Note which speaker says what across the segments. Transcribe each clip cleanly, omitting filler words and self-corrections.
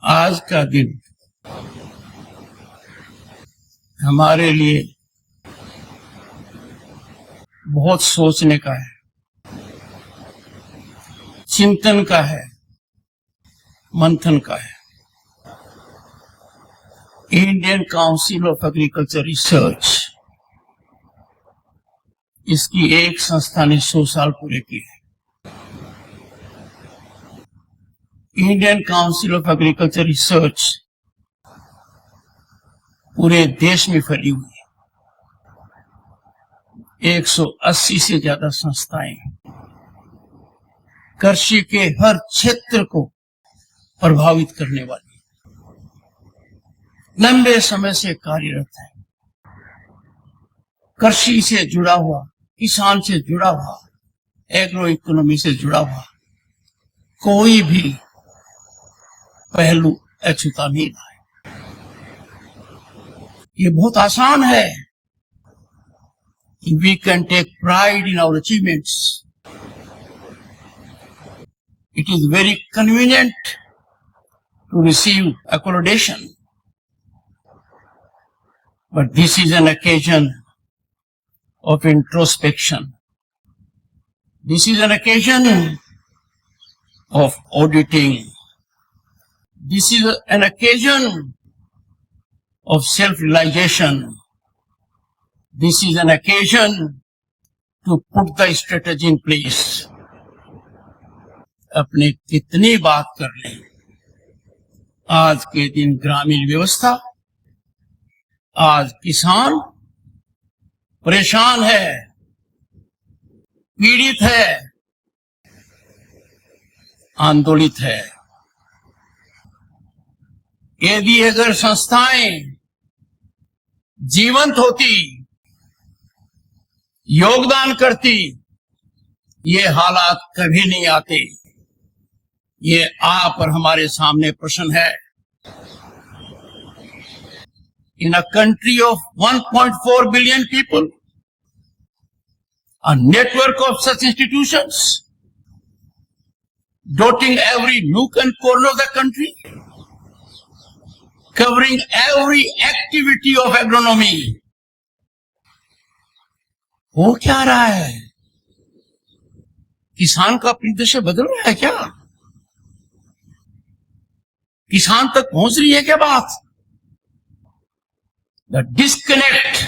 Speaker 1: आज का दिन हमारे लिए बहुत सोचने का है, चिंतन का है, मंथन का है। Indian council of agriculture research, इसकी एक संस्था ने 100 साल पूरे किए हैं। Indian council of agriculture research पूरे देश में फैली हुई है। 180 से ज्यादा संस्थाएं कृषि के हर क्षेत्र को प्रभावित करने वाली लंबे समय से कार्यरत है। कृषि से जुड़ा हुआ, किसान से जुड़ा हुआ, एग्रो इकोनॉमी से जुड़ा हुआ कोई भी पहलू अछूता नहीं रहा है। ये बहुत आसान है कि we can take pride in our achievements. It is very convenient to receive accommodation, but this is an occasion of introspection. This is an occasion of auditing. This is an occasion of self-realization. This is an occasion to put the strategy in place. अपने कितनी बात कर लें, आज के दिन ग्रामीण व्यवस्था, आज किसान परेशान है, पीड़ित है, आंदोलित है। यदि अगर संस्थाएं जीवंत होती, योगदान करती, ये हालात कभी नहीं आते। ये आप और हमारे सामने प्रश्न है। In a country of 1.4 billion people, a network of such institutions dotting every nook and corner of the country, covering every activity of agronomy. हो क्या रहा है? किसान का परिदृश्य बदल रहा है क्या? किसान तक पहुंच रही है क्या बात? The disconnect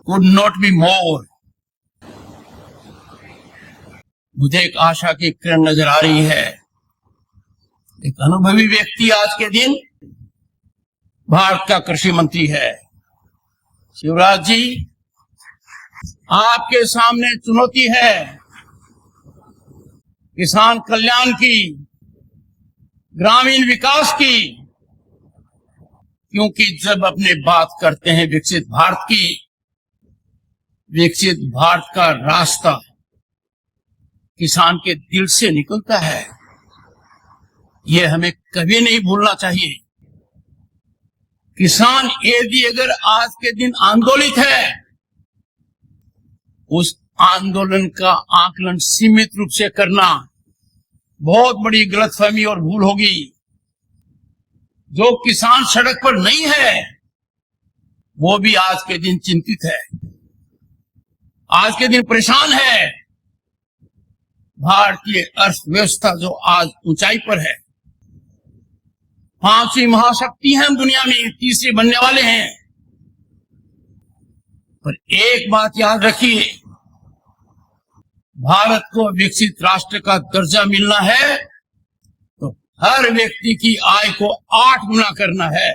Speaker 1: could not be more. मुझे एक आशा की किरण नजर आ रही है। एक अनुभवी व्यक्ति आज के दिन भारत का कृषि मंत्री है। शिवराज जी, आपके सामने चुनौती है किसान कल्याण की, ग्रामीण विकास की, क्योंकि जब अपने बात करते हैं विकसित भारत की, विकसित भारत का रास्ता किसान के दिल से निकलता है। यह हमें कभी नहीं भूलना चाहिए। किसान यदि अगर आज के दिन आंदोलित है, उस आंदोलन का आकलन सीमित रूप से करना बहुत बड़ी गलतफहमी और भूल होगी। जो किसान सड़क पर नहीं है, वो भी आज के दिन चिंतित है, आज के दिन परेशान है। भारतीय अर्थव्यवस्था जो आज ऊंचाई पर है, 5वीं महाशक्ति है हम दुनिया में, तीसरी बनने वाले हैं। पर एक बात याद रखिए, भारत को विकसित राष्ट्र का दर्जा मिलना है तो हर व्यक्ति की आय को 8 गुना करना है।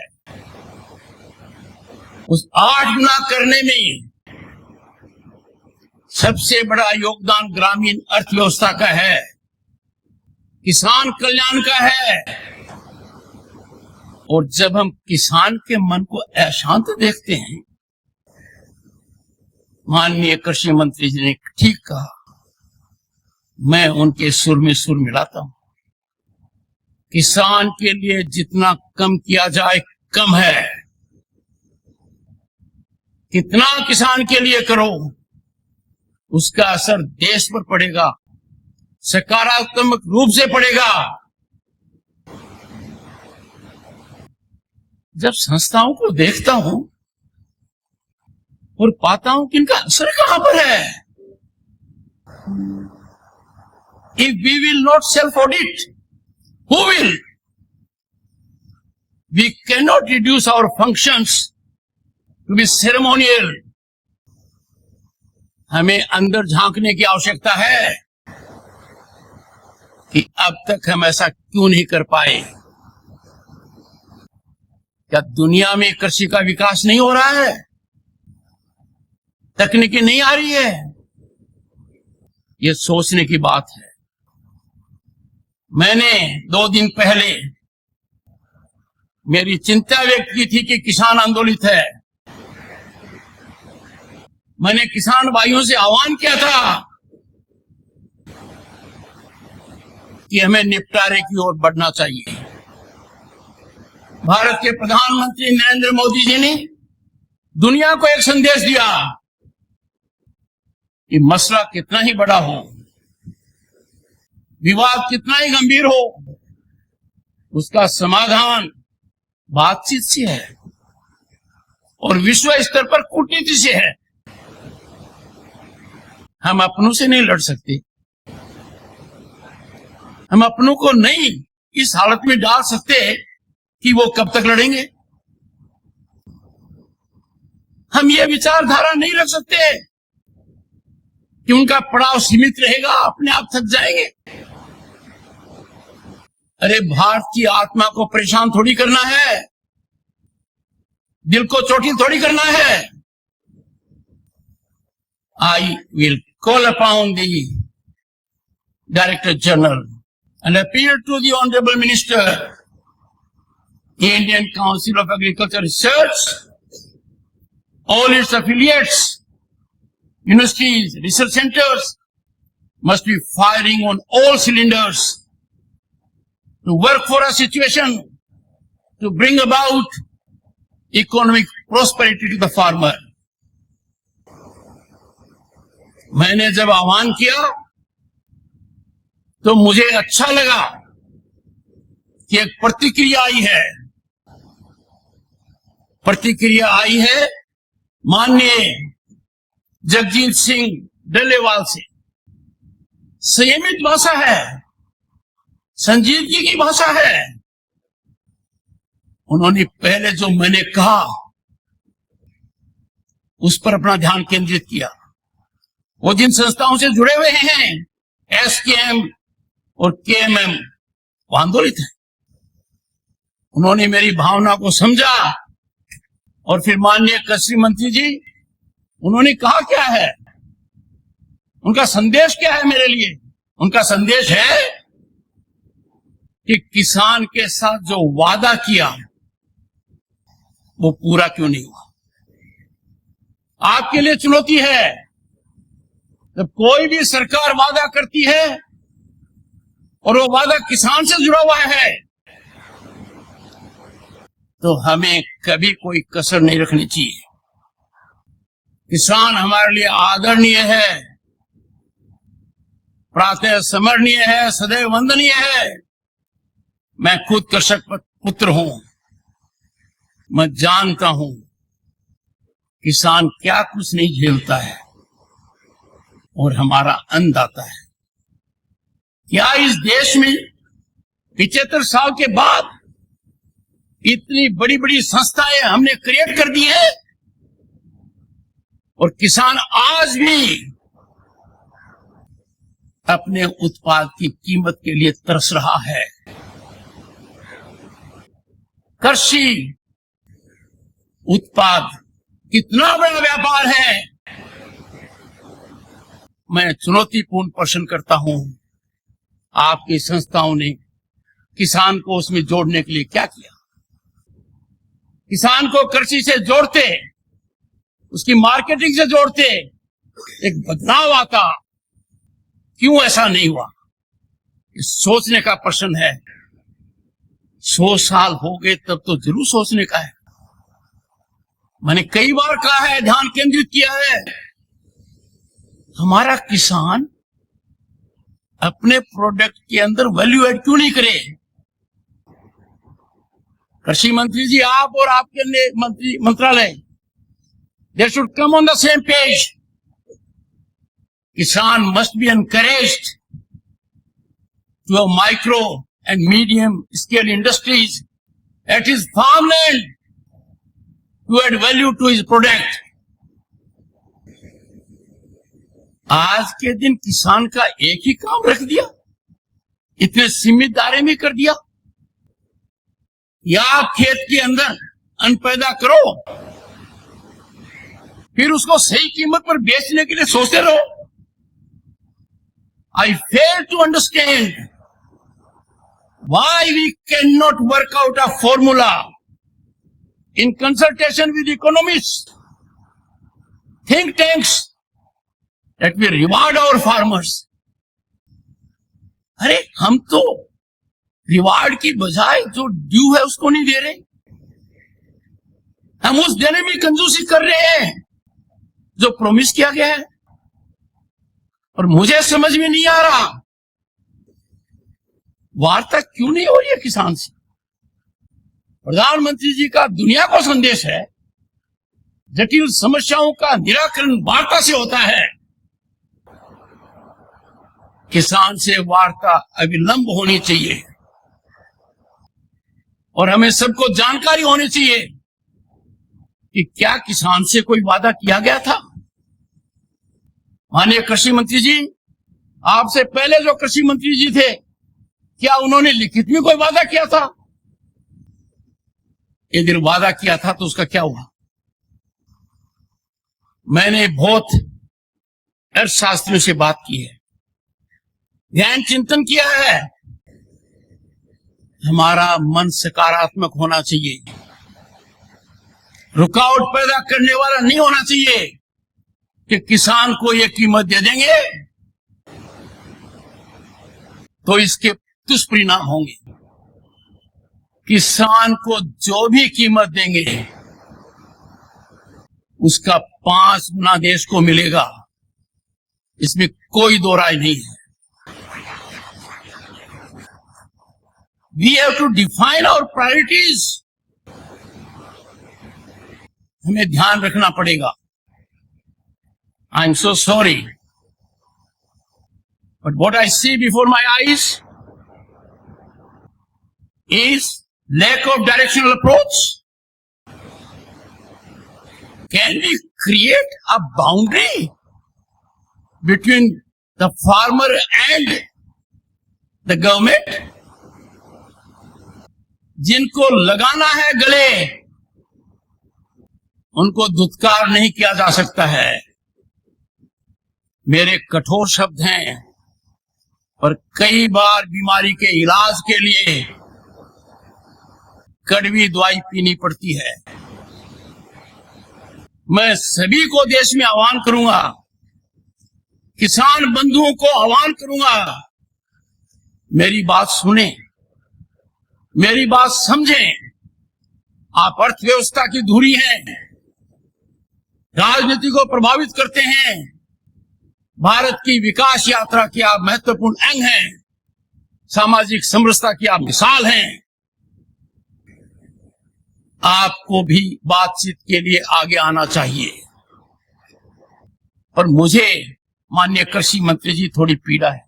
Speaker 1: उस 8 गुना करने में सबसे बड़ा योगदान ग्रामीण अर्थव्यवस्था का है, किसान कल्याण का है। और जब हम किसान के मन को अशांत देखते हैं, माननीय कृषि मंत्री जी ने ठीक कहा, मैं उनके सुर में सुर मिलाता हूं। किसान के लिए जितना कम किया जाए कम है। कितना किसान के लिए करो, उसका असर देश पर पड़ेगा, सकारात्मक रूप से पड़ेगा। जब संस्थाओं को देखता हूं और पाता हूं कि इनका असर कहां पर है। If we will not self audit, who will? We can not reduce our functions to be ceremonial. हमें अंदर झांकने की आवश्यकता है कि अब तक हम ऐसा क्यों नहीं कर पाए। क्या दुनिया में कृषि का विकास नहीं हो रहा है? तकनीकी नहीं आ रही है? ये सोचने की बात है। मैंने 2 दिन पहले मेरी चिंता व्यक्त की थी कि किसान आंदोलित है। मैंने किसान भाइयों से आह्वान किया था कि हमें निपटारे की ओर बढ़ना चाहिए। भारत के प्रधानमंत्री नरेंद्र मोदी जी ने दुनिया को एक संदेश दिया कि मसला कितना ही बड़ा हो, विवाद कितना ही गंभीर हो, उसका समाधान बातचीत से है और विश्व स्तर पर कूटनीति से है। हम अपनों से नहीं लड़ सकते। हम अपनों को नहीं इस हालत में डाल सकते कि वो कब तक लड़ेंगे। हम ये विचारधारा नहीं रख सकते कि उनका पड़ाव सीमित रहेगा, अपने आप थक जाएंगे। अरे भारत की आत्मा को परेशान थोड़ी करना है, दिल को चोटिल थोड़ी करना है। I will call upon the Director General and appeal to the Honorable Minister, Indian Council of Agriculture Research, all its affiliates, universities, research centers must be firing on all cylinders to work for a situation to bring about economic prosperity to the farmer. मैंने जब आह्वान किया तो मुझे अच्छा लगा कि एक प्रतिक्रिया आई है। प्रतिक्रिया आई है माननीय जगजीत सिंह डल्लेवाल से। संयमित भाषा है, संजीदगी की भाषा है। उन्होंने पहले जो मैंने कहा उस पर अपना ध्यान केंद्रित किया। वो जिन संस्थाओं से जुड़े हुए हैं, एसकेएम और केएमएम, वो आंदोलित है। उन्होंने मेरी भावना को समझा और फिर माननीय कृषि मंत्री जी, उन्होंने कहा क्या है, उनका संदेश क्या है मेरे लिए? उनका संदेश है कि किसान के साथ जो वादा किया वो पूरा क्यों नहीं हुआ। आपके लिए चुनौती है, जब कोई भी सरकार वादा करती है और वो वादा किसान से जुड़ा हुआ है तो हमें कभी कोई कसर नहीं रखनी चाहिए। किसान हमारे लिए आदरणीय है, प्रातः स्मरणीय है, सदैव वंदनीय है। मैं खुद कृषक पुत्र हूं, मैं जानता हूं किसान क्या कुछ नहीं झेलता है और हमारा अन्नदाता है। क्या इस देश में 75 साल के बाद इतनी बड़ी बड़ी संस्थाएं हमने क्रिएट कर दी है और किसान आज भी अपने उत्पाद की कीमत के लिए तरस रहा है। कृषि उत्पाद कितना बड़ा व्यापार है। मैं चुनौतीपूर्ण प्रश्न करता हूं, आपकी संस्थाओं ने किसान को उसमें जोड़ने के लिए क्या किया? किसान को कृषि से जोड़ते, उसकी मार्केटिंग से जोड़ते, एक बदलाव आता। क्यों ऐसा नहीं हुआ? सोचने का प्रश्न है। 100 साल हो गए तब तो जरूर सोचने का है। मैंने कई बार कहा है, ध्यान केंद्रित किया है, हमारा किसान अपने प्रोडक्ट के अंदर वैल्यू एड क्यों नहीं करे? कृषि मंत्री जी, आप और आपके मंत्रालय, they should come on the same page. Kisan must be encouraged to have micro and medium scale industries at his farmland to add value to his product. आज के दिन किसान का एक ही काम रख दिया, इतने सीमित दायरे में कर दिया. या आप खेत के अंदर अन्न पैदा करो, फिर उसको सही कीमत पर बेचने के लिए सोचते रहो. I fail to understand why we can not work out a formula in consultation with economist, think tanks, that we reward our farmers. अरे हम तो रिवार्ड की बजाय जो ड्यू है उसको नहीं दे रहे, हम उस देने में कंजूसी कर रहे हैं जो प्रॉमिस किया गया है. और मुझे समझ में नहीं आ रहा वार्ता क्यों नहीं हो रही है किसान से. प्रधानमंत्री जी का दुनिया को संदेश है, जटिल समस्याओं का निराकरण वार्ता से होता है. किसान से वार्ता अविलंब होनी चाहिए और हमें सबको जानकारी होनी चाहिए कि क्या किसान से कोई वादा किया गया था. माननीय कृषि मंत्री जी, आपसे पहले जो कृषि मंत्री जी थे, क्या उन्होंने लिखित में कोई वादा किया था? यदि वादा किया था तो उसका क्या हुआ? मैंने बहुत अर्थशास्त्रियों से बात की है, ध्यान चिंतन किया है. हमारा मन सकारात्मक होना चाहिए, रुकावट पैदा करने वाला नहीं होना चाहिए कि किसान को ये कीमत दे देंगे तो इसके दुष्परिणाम होंगे. किसान को जो भी कीमत देंगे उसका 5 गुना देश को मिलेगा, इसमें कोई दो राय नहीं है. We have to define our priorities. हमें ध्यान रखना पड़ेगा. I'm so sorry, but what I see before my eyes is lack of directional approach. Can we create a boundary between the farmer and the government? जिनको लगाना है गले, उनको दुत्कार नहीं किया जा सकता है. मेरे कठोर शब्द हैं और कई बार बीमारी के इलाज के लिए कड़वी दवाई पीनी पड़ती है. मैं सभी को देश में आह्वान करूंगा, किसान बंधुओं को आह्वान करूंगा, मेरी बात सुने, मेरी बात समझें. आप अर्थव्यवस्था की धुरी हैं, राजनीति को प्रभावित करते हैं, भारत की विकास यात्रा के आप महत्वपूर्ण अंग हैं, सामाजिक समरसता की आप मिसाल हैं. आपको भी बातचीत के लिए आगे आना चाहिए. और मुझे माननीय कृषि मंत्री जी थोड़ी पीड़ा है,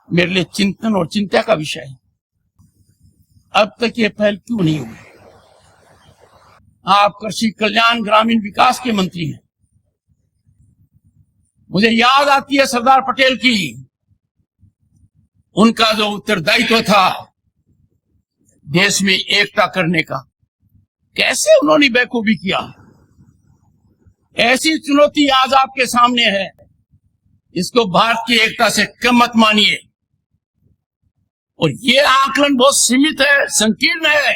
Speaker 1: मेरे लिए चिंतन और चिंता का विषय है. अब तक ये पहल क्यों नहीं हुई? आप कृषि कल्याण ग्रामीण विकास के मंत्री हैं. मुझे याद आती है सरदार पटेल की, उनका जो उत्तरदायित्व था देश में एकता करने का, कैसे उन्होंने बेखूबी किया. ऐसी चुनौती आज आपके सामने है, इसको भारत की एकता से कम मत मानिए. और ये आकलन बहुत सीमित है, संकीर्ण है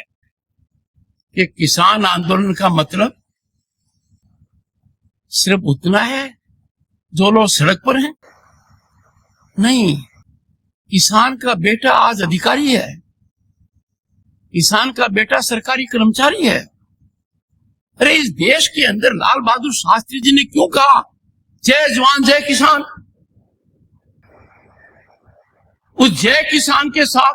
Speaker 1: कि किसान आंदोलन का मतलब सिर्फ उतना है जो लोग सड़क पर हैं. नहीं, किसान का बेटा आज अधिकारी है, किसान का बेटा सरकारी कर्मचारी है. अरे इस देश के अंदर लाल बहादुर शास्त्री जी ने क्यों कहा जय जवान जय किसान? उस जय किसान के साथ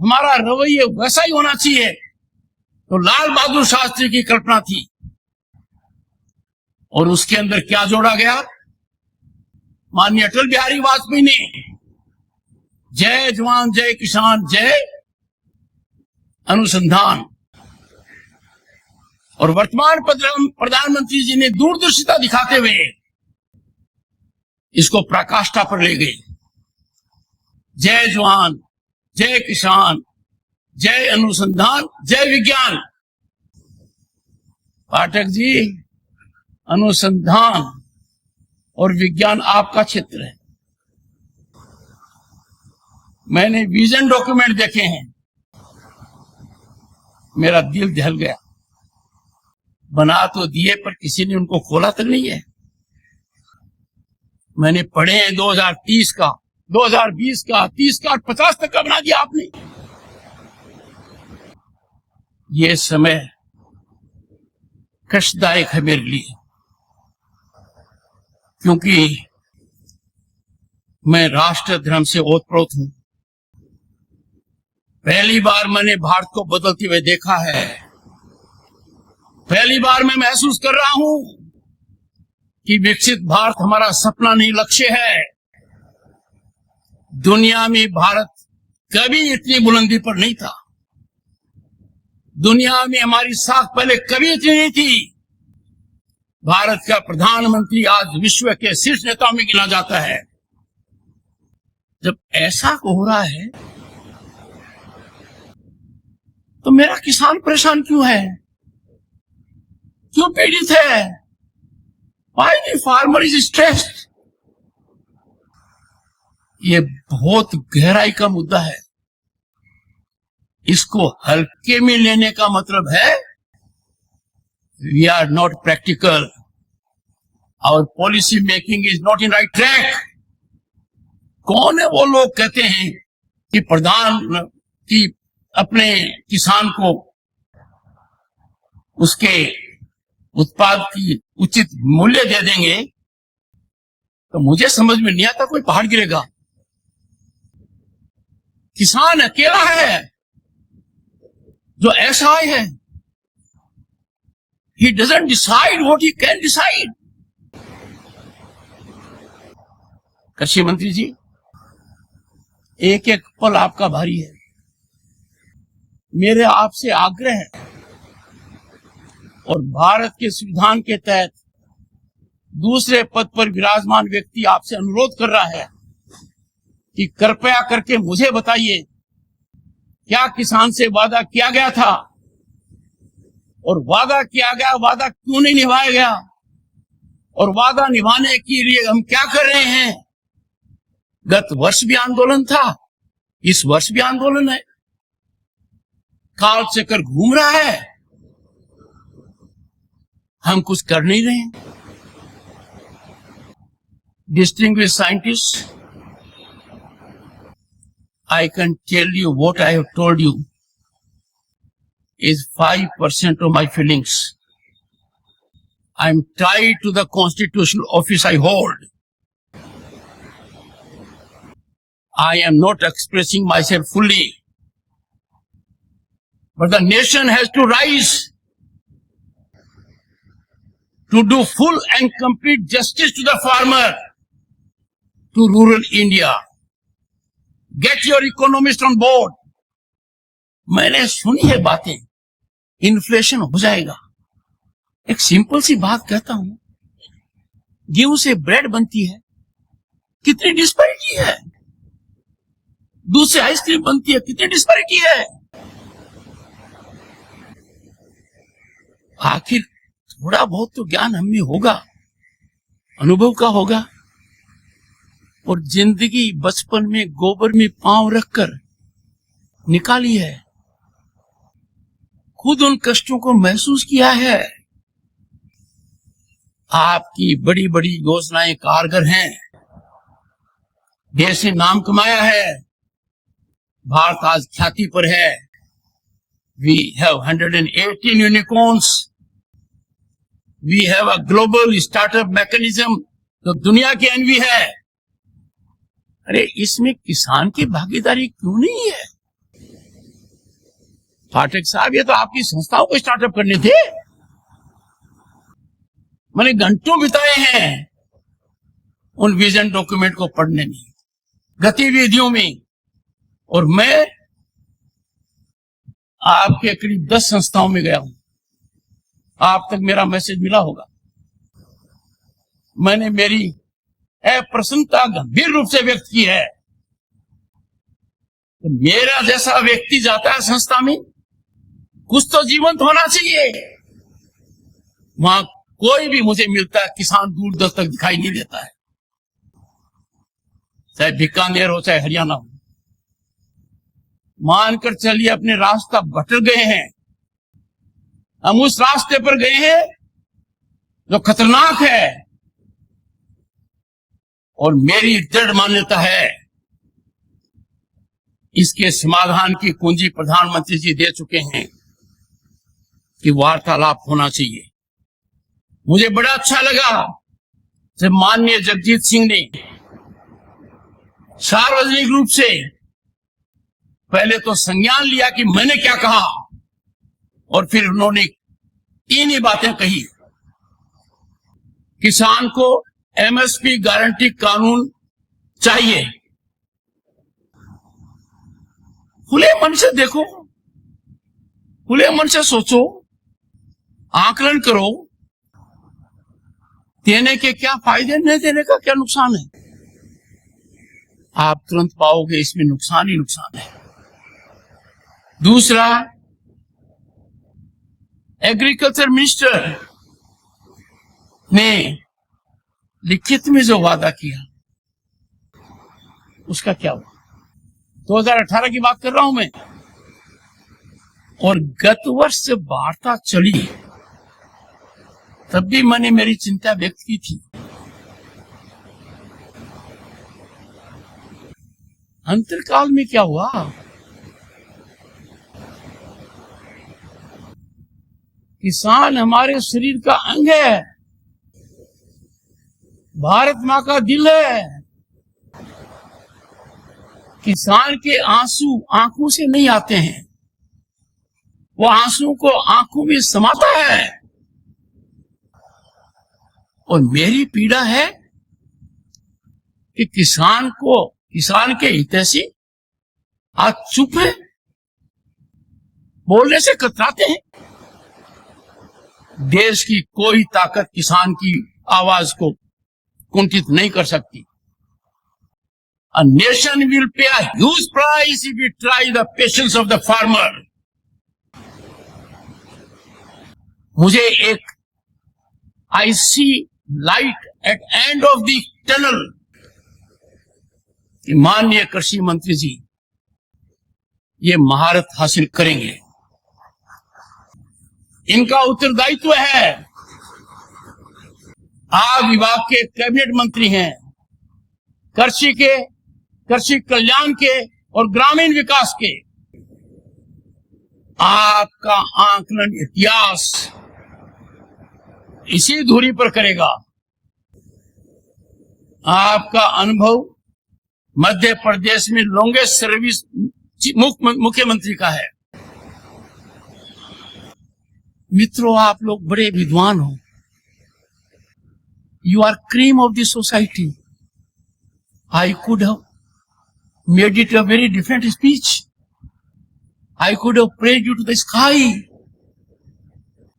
Speaker 1: हमारा रवैया वैसा ही होना चाहिए, तो लाल बहादुर शास्त्री की कल्पना थी। और उसके अंदर क्या जोड़ा गया? माननीय अटल बिहारी वाजपेयी ने जय जवान जय किसान जय अनुसंधान, और वर्तमान प्रधानमंत्री जी ने दूरदर्शिता दिखाते हुए इसको पराकाष्ठा पर ले गए। जय जवान जय किसान जय अनुसंधान जय विज्ञान। पाठक जी, अनुसंधान और विज्ञान आपका क्षेत्र है। मैंने विजन डॉक्यूमेंट देखे हैं, मेरा दिल दहल गया। बना तो दिए पर किसी ने उनको खोला तक नहीं है। मैंने पढ़े हैं 2030 का, 2020 का, 30 का, 50 तक का बना दिया आपने। ये समय कष्टदायक है मेरे लिए, क्योंकि मैं राष्ट्र धर्म से ओतप्रोत हूं। पहली बार मैंने भारत को बदलते हुए देखा है। पहली बार मैं महसूस कर रहा हूं कि विकसित भारत हमारा सपना नहीं, लक्ष्य है। दुनिया में भारत कभी इतनी बुलंदी पर नहीं था। दुनिया में हमारी साख पहले कभी इतनी नहीं थी। भारत का प्रधानमंत्री आज विश्व के शीर्ष नेताओं में गिना जाता है। जब ऐसा हो रहा है तो मेरा किसान परेशान क्यों है, क्यों पीड़ित है? Why the farmer is stressed? ये बहुत गहराई का मुद्दा है। इसको हल्के में लेने का मतलब है we are not practical, our policy making is not in right track। कौन है वो लोग कहते हैं कि प्रधान की अपने किसान को उसके उत्पाद की उचित मूल्य दे देंगे? तो मुझे समझ में नहीं आता कोई पहाड़ गिरेगा। किसान अकेला है जो असहाय है। He doesn't decide what he can decide। कृषि मंत्री जी, एक एक पल आपका भारी है। मेरे आपसे आग्रह है और भारत के संविधान के तहत दूसरे पद पर विराजमान व्यक्ति आपसे अनुरोध कर रहा है कि कृपया करके मुझे बताइए, क्या किसान से वादा किया गया था? और वादा किया गया, वादा क्यों नहीं निभाया गया? और वादा निभाने के लिए हम क्या कर रहे हैं? गत वर्ष भी आंदोलन था, इस वर्ष भी आंदोलन है। काल चक्कर घूम रहा है, हम कुछ कर नहीं रहे हैं। Distinguished scientists, I can tell you what I have told you is 5% of my feelings. I am tied to the constitutional office I hold. I am not expressing myself fully, but the nation has to rise to do full and complete justice to the farmer, to rural India. Get your economists on board. मैंने सुनी है बातें, inflation हो जाएगा। एक simple सी बात कहता हूं, गेहूं से ब्रेड बनती है, कितनी डिस्पैरिटी है। दूध से आइसक्रीम बनती है, कितनी डिस्पैरिटी है। आखिर थोड़ा बहुत तो ज्ञान हम में होगा, अनुभव का होगा। और जिंदगी बचपन में गोबर में पांव रखकर निकाली है, खुद उन कष्टों को महसूस किया है। आपकी बड़ी बड़ी योजनाएं कारगर हैं, देश ने नाम कमाया है, भारत आज ख्याति पर है। We have 118 unicorns. We have a global startup mechanism, तो दुनिया की एनवी है। अरे इसमें किसान की भागीदारी क्यों नहीं है? पाठक साहब, ये तो आपकी संस्थाओं को स्टार्टअप करने थे। मैंने घंटों बिताए हैं उन विजन डॉक्यूमेंट को पढ़ने में, गतिविधियों में, और मैं आपके करीब 10 संस्थाओं में गया हूं। आप तक मेरा मैसेज मिला होगा। मैंने मेरी अप्रसन्नता गंभीर रूप से व्यक्त की है। तो मेरा जैसा व्यक्ति जाता है संस्था में, कुछ तो जीवंत होना चाहिए। वहां कोई भी मुझे मिलता है, किसान दूर दस तक दिखाई नहीं देता है, चाहे बीकानेर हो चाहे हरियाणा हो। मानकर चलिए अपने रास्ता भटक गए हैं, हम उस रास्ते पर गए हैं जो खतरनाक है, और मेरी दृढ़ मान्यता है इसके समाधान की कुंजी प्रधानमंत्री जी दे चुके हैं कि वार्तालाप होना चाहिए। मुझे बड़ा अच्छा लगा जब माननीय जगजीत सिंह ने सार्वजनिक रूप से पहले तो संज्ञान लिया कि मैंने क्या कहा, और फिर उन्होंने 3 ही बातें कही। किसान को एमएसपी गारंटी कानून चाहिए। खुले मन से देखो, खुले मन से सोचो, आकलन करो, देने के क्या फायदे, नहीं देने का क्या नुकसान है। आप तुरंत पाओगे इसमें नुकसान ही नुकसान है। दूसरा, एग्रीकल्चर मिनिस्टर ने लिखित में जो वादा किया उसका क्या हुआ। 2018 की बात कर रहा हूं मैं, और गत वर्ष जब वार्ता चली तब भी मैंने मेरी चिंता व्यक्त की थी। अंतरकाल में क्या हुआ, किसान हमारे शरीर का अंग है, भारत मां का दिल है। किसान के आंसू आंखों से नहीं आते हैं, वो आंसू को आंखों में समाता है। और मेरी पीड़ा है कि किसान के हितैषी आज चुप है, बोलने से कतराते हैं। देश की कोई ताकत किसान की आवाज को कुंठित नहीं कर सकती। A nation will pay a huge price if we try the patience of the farmer. मुझे एक I see light at end of the tunnel कि माननीय कृषि मंत्री जी ये महारत हासिल करेंगे। इनका उत्तरदायित्व है। आप विभाग के कैबिनेट मंत्री हैं, कृषि कल्याण के और ग्रामीण विकास के। आपका आकलन इतिहास इसी धुरी पर करेगा। आपका अनुभव मध्य प्रदेश में लॉन्गेस्ट सर्विस मुख्यमंत्री का है। मित्रों, आप लोग बड़े विद्वान हो। You are cream of the society. I could have made it a very different speech. I could have praised you to the sky.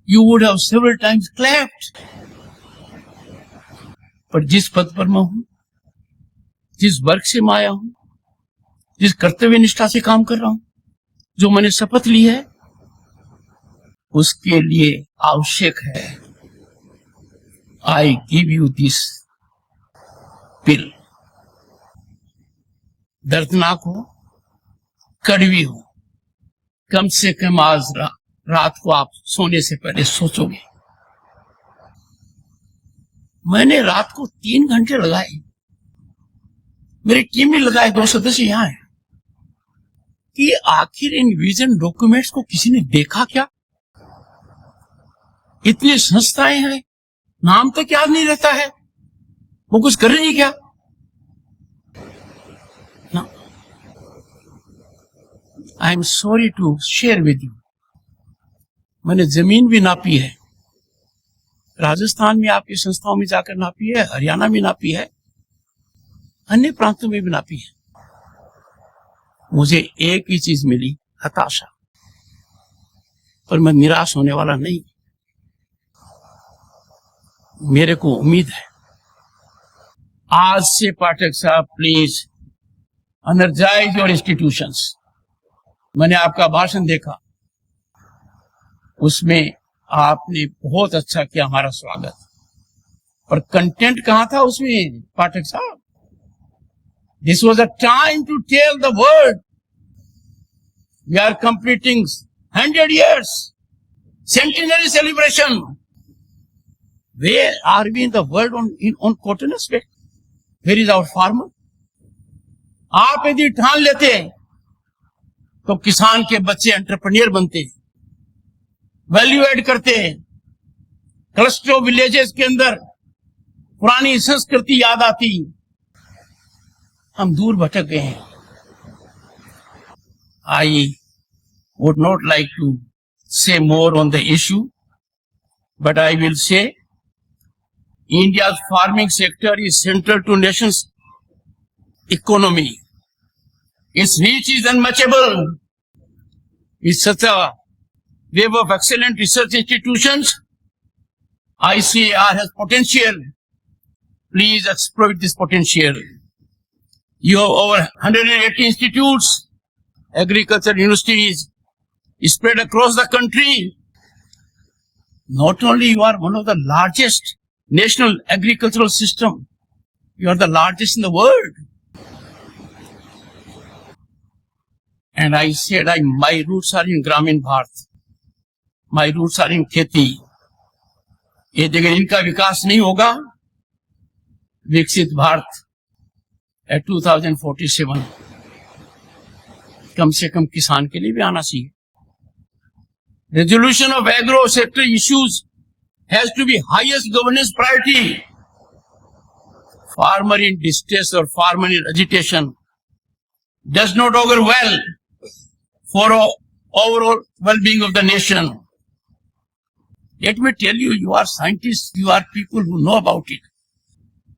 Speaker 1: You would have several times clapped. पर जिस पद पर मैं हूं, जिस वर्ग से मैं आया हूं, जिस कर्तव्य निष्ठा से काम कर रहा हूं, जो मैंने शपथ ली है, उसके लिए आवश्यक है I give you this pill. दर्दनाक हो, कड़वी हो, कम से कम आज रात को आप सोने से पहले सोचोगे। मैंने रात को 3 घंटे लगाए, मेरी टीम ने लगाए, 2 सदस्य यहां हैं, कि आखिर इन विजन डॉक्यूमेंट्स को किसी ने देखा क्या। इतनी संस्थाएं हैं, नाम तक याद नहीं रहता है, वो कुछ कर रही क्या ना। I am sorry to share with you, मैंने जमीन भी नापी है, राजस्थान में आपकी संस्थाओं में जाकर नापी है, हरियाणा में नापी है, अन्य प्रांतों में भी नापी है। मुझे एक ही चीज मिली, हताशा। पर मैं निराश होने वाला नहीं, मेरे को उम्मीद है। आज से पाठक साहब प्लीज एनर्जाइज योर इंस्टीट्यूशंस। मैंने आपका भाषण देखा, उसमें आपने बहुत अच्छा किया हमारा स्वागत, पर कंटेंट कहां था उसमें पाठक साहब? This was a time to tell the world we are completing 100 years centenary celebration. Where are we in the world on cotton aspect? Where is our farmer? आप यदि ठान लेते तो किसान के बच्चे एंटरप्रेन्योर बनते, वैल्यू एड करते, क्लस्टर ऑफ विलेजेस के अंदर पुरानी संस्कृति याद आती। हम दूर भटक गए हैं। I would not like to say more on the issue, but I will say India's farming sector is central to nation's economy. Its reach is unmatchable. With such a wave of excellent research institutions, ICAR has potential. Please exploit this potential. You have over 180 institutes, agriculture universities, spread across the country. Not only you are one of the largest national agricultural system, you are the largest in the world. And I said, my roots are in Gramin Bharat. My roots are in खेती. ये जगह इनका विकास नहीं होगा, विकसित Bharat at 2047 कम से कम किसान के लिए भी आना चाहिए। Resolution of agro sector issues has to be highest governance priority. Farmer in distress or farmer in agitation does not augur well for overall well-being of the nation. Let me tell you, you are scientists, you are people who know about it.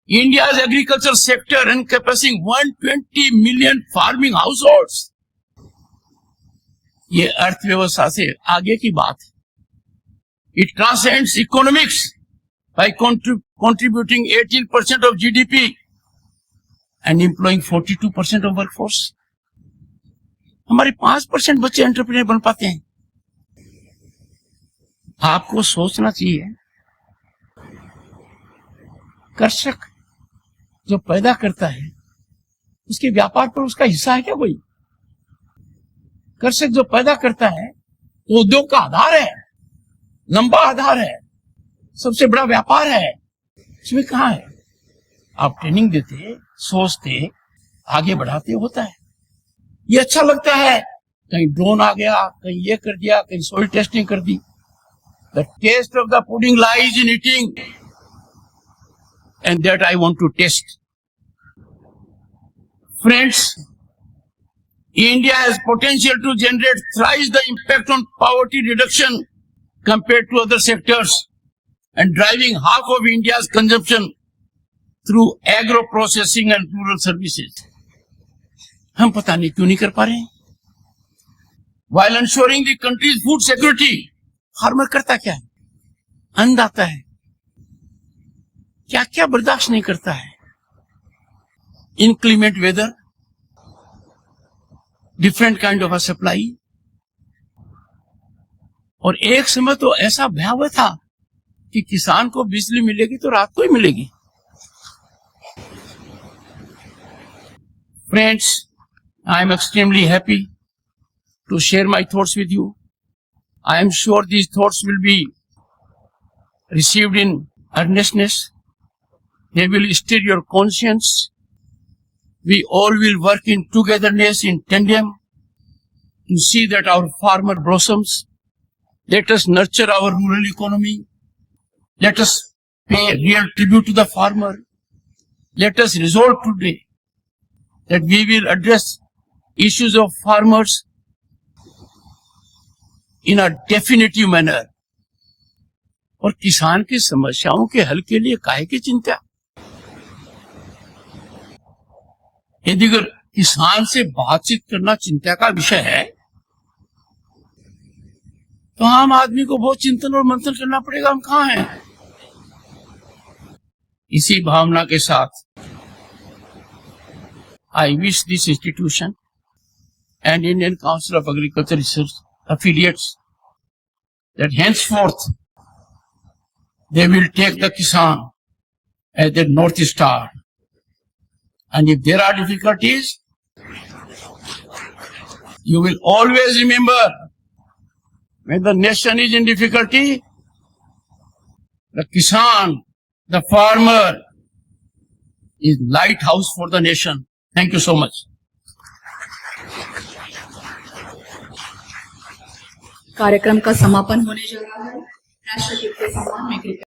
Speaker 1: India's agriculture sector encompassing 120 million farming households. ये अर्थव्यवस्था से आगे की बात है। It transcends economics by contributing 18% of GDP and employing 42% of workforce. हमारे 5% बच्चे entrepreneur बन पाते हैं। आपको सोचना चाहिए, कृषक जो पैदा करता है उसके व्यापार पर उसका हिस्सा है क्या कोई? कृषक जो पैदा करता है वो उद्योग का आधार है, लंबा आधार है, सबसे बड़ा व्यापार है। इसमें कहां है? आप ट्रेनिंग देते, सोचते, आगे बढ़ाते, होता है। ये अच्छा लगता है, कहीं ड्रोन आ गया, कहीं ये कर दिया, कहीं सॉइल टेस्टिंग कर दी। The test of the pudding lies in eating, and that I want to test. Friends, India has potential to generate thrice the impact on poverty reduction compared to other sectors and driving half of India's consumption through agro processing and rural services. हम पता नहीं क्यों नहीं कर पा रहे हैं। While ensuring the country's food security, farmer करता क्या है? अन्नदाता है, क्या क्या बर्दाश्त नहीं करता है? Inclement weather, different kind of a supply. और एक समय तो ऐसा भयावह था कि किसान को बिजली मिलेगी तो रात को ही मिलेगी। Friends, I am extremely happy to share my thoughts with you. I am sure these thoughts will be received in earnestness. They will steer your conscience. We all will work in togetherness, in tandem, to see that our farmer blossoms. Let us nurture our rural economy. Let us pay real tribute to the farmer. Let us resolve today that we will address issues of farmers in a definitive manner. और किसान की समस्याओं के हल के लिए काहे की चिंता? यदि अगर किसान से बातचीत करना चिंता का विषय है तो आम आदमी को बहुत चिंतन और मंथन करना पड़ेगा, हम कहाँ हैं? इसी भावना के साथ I wish this institution and Indian Council of Agriculture Research affiliates that henceforth they will take the Kisan as their North Star. And if there are difficulties, you will always remember when the nation is in difficulty, the Kisan, the farmer, is lighthouse for the nation. Thank you so much.
Speaker 2: कार्यक्रम का समापन होने जा रहा है। राष्ट्रगीत के सम्मान में कृपया